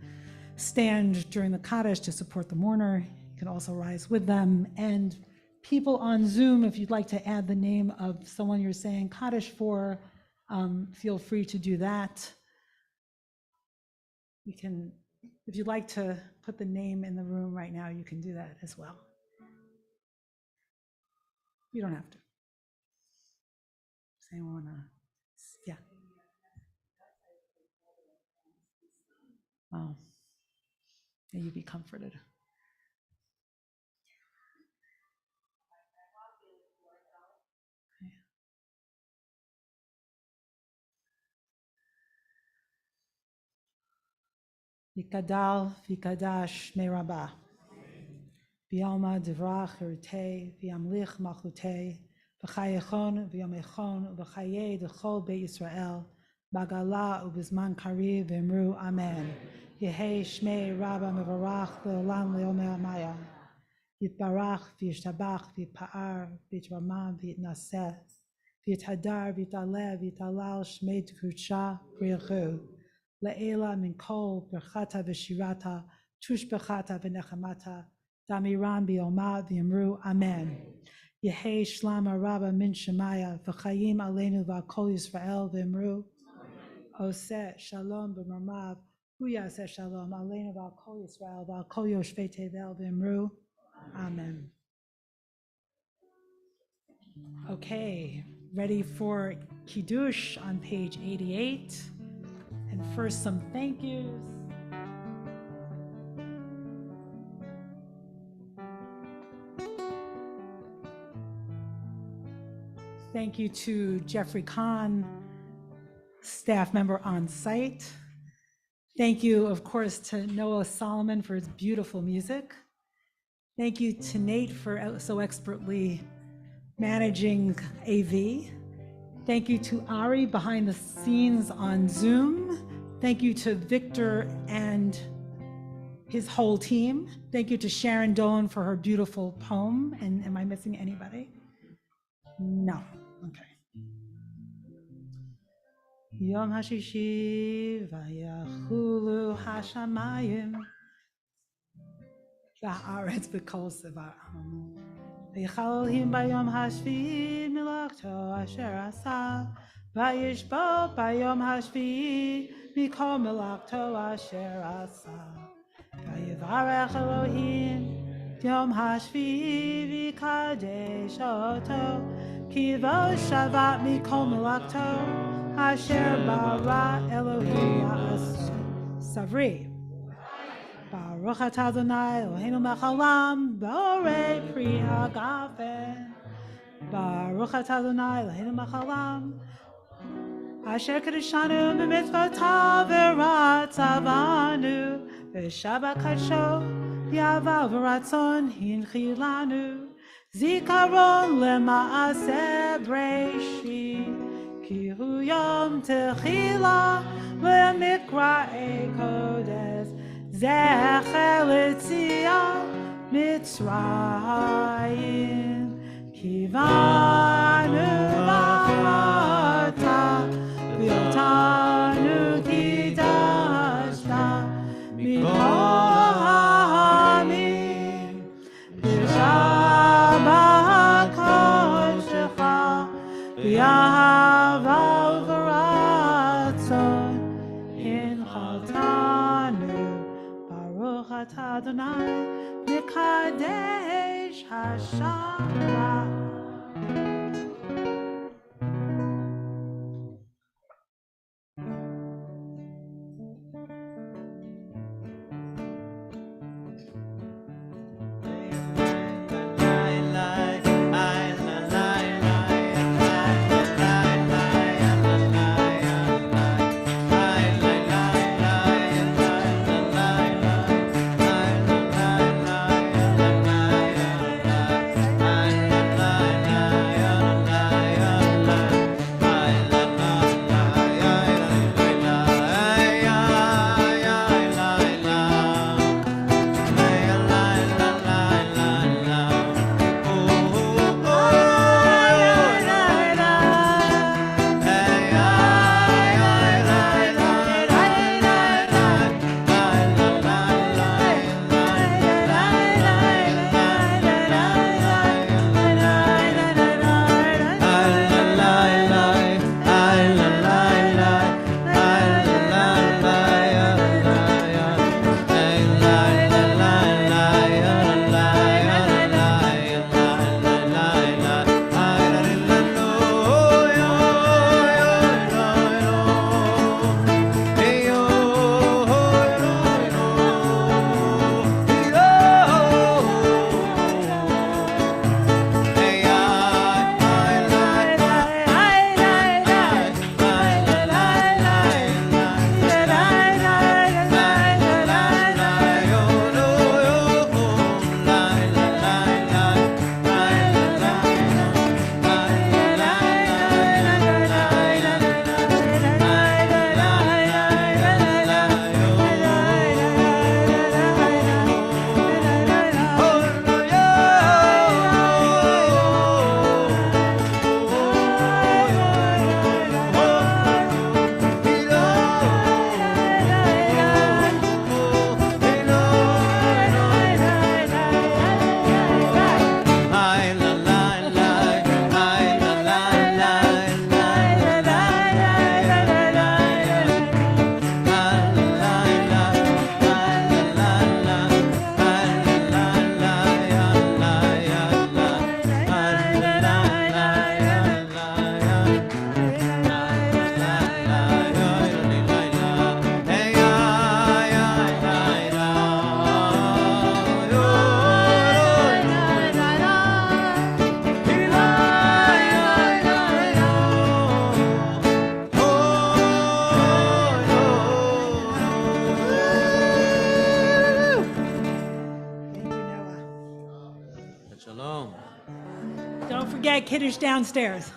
stand during the Kaddish to support the mourner, you can also rise with them. And people on Zoom, if you'd like to add the name of someone you're saying Kaddish for, feel free to do that. You can, if you'd like to put the name in the room right now, you can do that as well. You don't have to. Does anyone want to? Yeah. Oh, may you be comforted. Vikadal, Vikadash, Merabah. Bialma Divrach Hirte, Viamlich Malchute, V'chayechon, V'yomechon, V'chaye Dechol Be Yisrael, Bagala Ubizman Kari V'imru Amen. Yehi Shmei Rabba Mevarach Le'olam Le'omer Amaya. Yitbarach V'yishtabach V'yipa'ar V'yitramam V'yitnaseh V'yithadar V'yitaleh V'yitalal Shmei T'kudsha B'richu Le'ela Min Kol Berchata V'shirata Tushbechata V'nechamata Damiran Bioma V'yimru Amen. Yehi Shlama Rabba Min Shemaya V'chayim Aleinu V'Kol Yisrael V'imru Oseh Shalom B'Mamav Hu Yaseh Shalom Aleinu V'Kol Yisrael V'Kol Yoshvei Tevel V'imru Amen. Okay, ready for Kiddush on page 88. And first, some thank yous. Thank you to Jeffrey Kahn, staff member on site. Thank you, of course, to Noah Solomon for his beautiful music. Thank you to Nate for so expertly managing AV. Thank you to Ari behind the scenes on Zoom. Thank you to Victor and his whole team. Thank you to Sharon Dolan for her beautiful poem. And am I missing anybody? No. Okay. Yom HaShishi vayachulu hashamayim va'aretz b'kol tziva'am v'yichal Elohim bayom hashvi'i milachto asher asa vayishbo bayom hashvi'i mikol milachto asher asa vayivarech Elohim Yom hashvi'i v'kadesh oto kivo shavat mikol milachto asher bara Elohim ya'as savri Baruch atah Adonai Eloheinu melech haolam borei pri hagafen Baruch atah Adonai Eloheinu melech haolam asher kadeshanu b'mitzvotav v'ratzavanu v'shabbat kadsho Yava v'ratzon hinchilanu zikaron lema'aseh breshit ki hu yom techila le'mikra'ei kodesh zecher l'tzion Mitzrayim kivanu v'ata v'yotanu kidashta mikol Yahava v'ratzon hinchaltanu Baruch atah Adonai Mikadesh Hashabbat. la Don't forget Kiddush downstairs.